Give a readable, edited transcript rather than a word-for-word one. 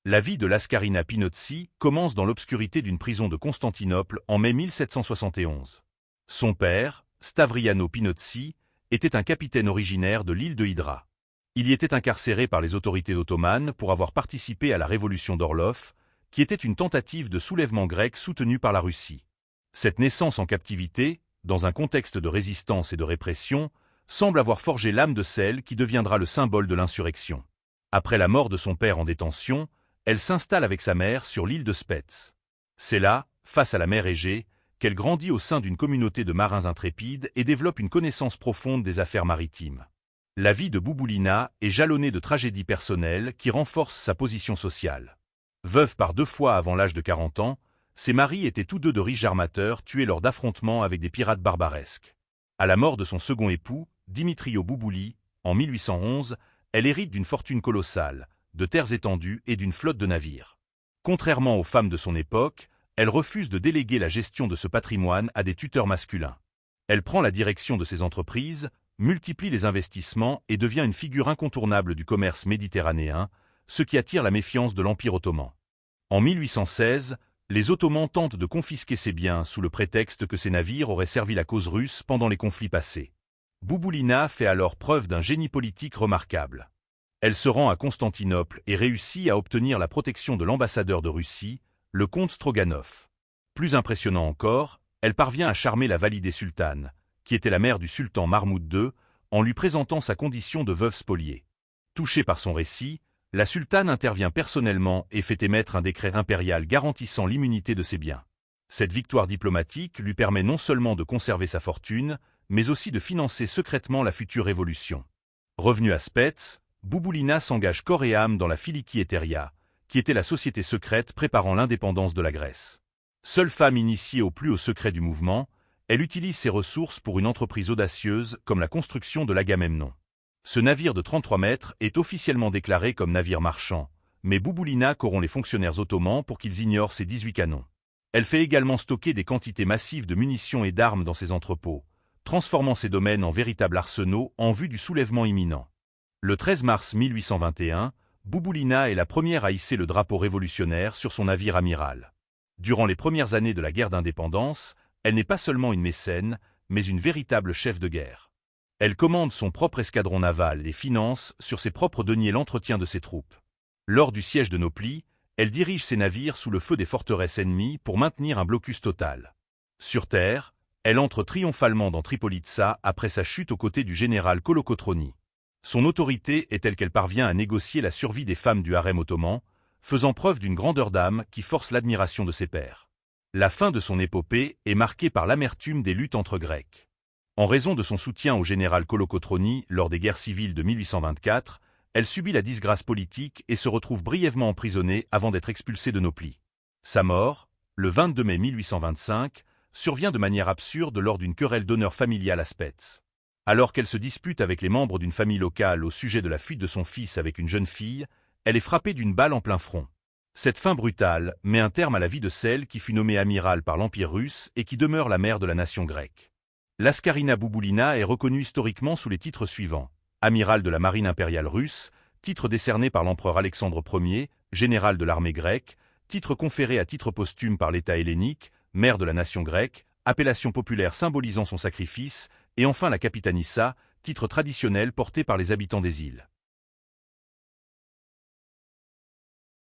La vie de Lascarina Pinozzi commence dans l'obscurité d'une prison de Constantinople en mai 1771. Son père, Stavriano Pinozzi, était un capitaine originaire de l'île de Hydra. Il y était incarcéré par les autorités ottomanes pour avoir participé à la révolution d'Orlov, qui était une tentative de soulèvement grec soutenue par la Russie. Cette naissance en captivité, dans un contexte de résistance et de répression, semble avoir forgé l'âme de celle qui deviendra le symbole de l'insurrection. Après la mort de son père en détention, elle s'installe avec sa mère sur l'île de Spets. C'est là, face à la mer Égée, qu'elle grandit au sein d'une communauté de marins intrépides et développe une connaissance profonde des affaires maritimes. La vie de Bouboulina est jalonnée de tragédies personnelles qui renforcent sa position sociale. Veuve par 2 fois avant l'âge de 40 ans, ses maris étaient tous deux de riches armateurs tués lors d'affrontements avec des pirates barbaresques. À la mort de son second époux, Dimitrio Boubouli, en 1811, elle hérite d'une fortune colossale, de terres étendues et d'une flotte de navires. Contrairement aux femmes de son époque, elle refuse de déléguer la gestion de ce patrimoine à des tuteurs masculins. Elle prend la direction de ses entreprises, multiplie les investissements et devient une figure incontournable du commerce méditerranéen, ce qui attire la méfiance de l'Empire ottoman. En 1816, les Ottomans tentent de confisquer ses biens sous le prétexte que ces navires auraient servi la cause russe pendant les conflits passés. Bouboulina fait alors preuve d'un génie politique remarquable. Elle se rend à Constantinople et réussit à obtenir la protection de l'ambassadeur de Russie, le comte Stroganov. Plus impressionnant encore, elle parvient à charmer la validée sultane, qui était la mère du sultan Mahmoud II, en lui présentant sa condition de veuve spoliée. Touchée par son récit, la sultane intervient personnellement et fait émettre un décret impérial garantissant l'immunité de ses biens. Cette victoire diplomatique lui permet non seulement de conserver sa fortune, mais aussi de financer secrètement la future révolution. Revenue à Spets, Bouboulina s'engage corps et âme dans la Filiki Eteria, qui était la société secrète préparant l'indépendance de la Grèce. Seule femme initiée au plus haut secret du mouvement, elle utilise ses ressources pour une entreprise audacieuse comme la construction de l'Agamemnon. Ce navire de 33 mètres est officiellement déclaré comme navire marchand, mais Bouboulina corrompt les fonctionnaires ottomans pour qu'ils ignorent ses 18 canons. Elle fait également stocker des quantités massives de munitions et d'armes dans ses entrepôts, transformant ces domaines en véritables arsenaux en vue du soulèvement imminent. Le 13 mars 1821, Bouboulina est la première à hisser le drapeau révolutionnaire sur son navire amiral. Durant les premières années de la guerre d'indépendance, elle n'est pas seulement une mécène, mais une véritable chef de guerre. Elle commande son propre escadron naval et finance sur ses propres deniers l'entretien de ses troupes. Lors du siège de Nauplie, elle dirige ses navires sous le feu des forteresses ennemies pour maintenir un blocus total. Sur terre, elle entre triomphalement dans Tripolitsa après sa chute aux côtés du général Kolokotroni. Son autorité est telle qu'elle parvient à négocier la survie des femmes du harem ottoman, faisant preuve d'une grandeur d'âme qui force l'admiration de ses pairs. La fin de son épopée est marquée par l'amertume des luttes entre Grecs. En raison de son soutien au général Kolokotroni lors des guerres civiles de 1824, elle subit la disgrâce politique et se retrouve brièvement emprisonnée avant d'être expulsée de Nauplie. Sa mort, le 22 mai 1825, survient de manière absurde lors d'une querelle d'honneur familiale à Spets. Alors qu'elle se dispute avec les membres d'une famille locale au sujet de la fuite de son fils avec une jeune fille, elle est frappée d'une balle en plein front. Cette fin brutale met un terme à la vie de celle qui fut nommée amirale par l'Empire russe et qui demeure la mère de la nation grecque. Lascarina Bouboulina est reconnue historiquement sous les titres suivants. Amiral de la marine impériale russe, titre décerné par l'empereur Alexandre Ier, général de l'armée grecque, titre conféré à titre posthume par l'État hellénique, mère de la nation grecque, appellation populaire symbolisant son sacrifice, et enfin la capitanissa, titre traditionnel porté par les habitants des îles.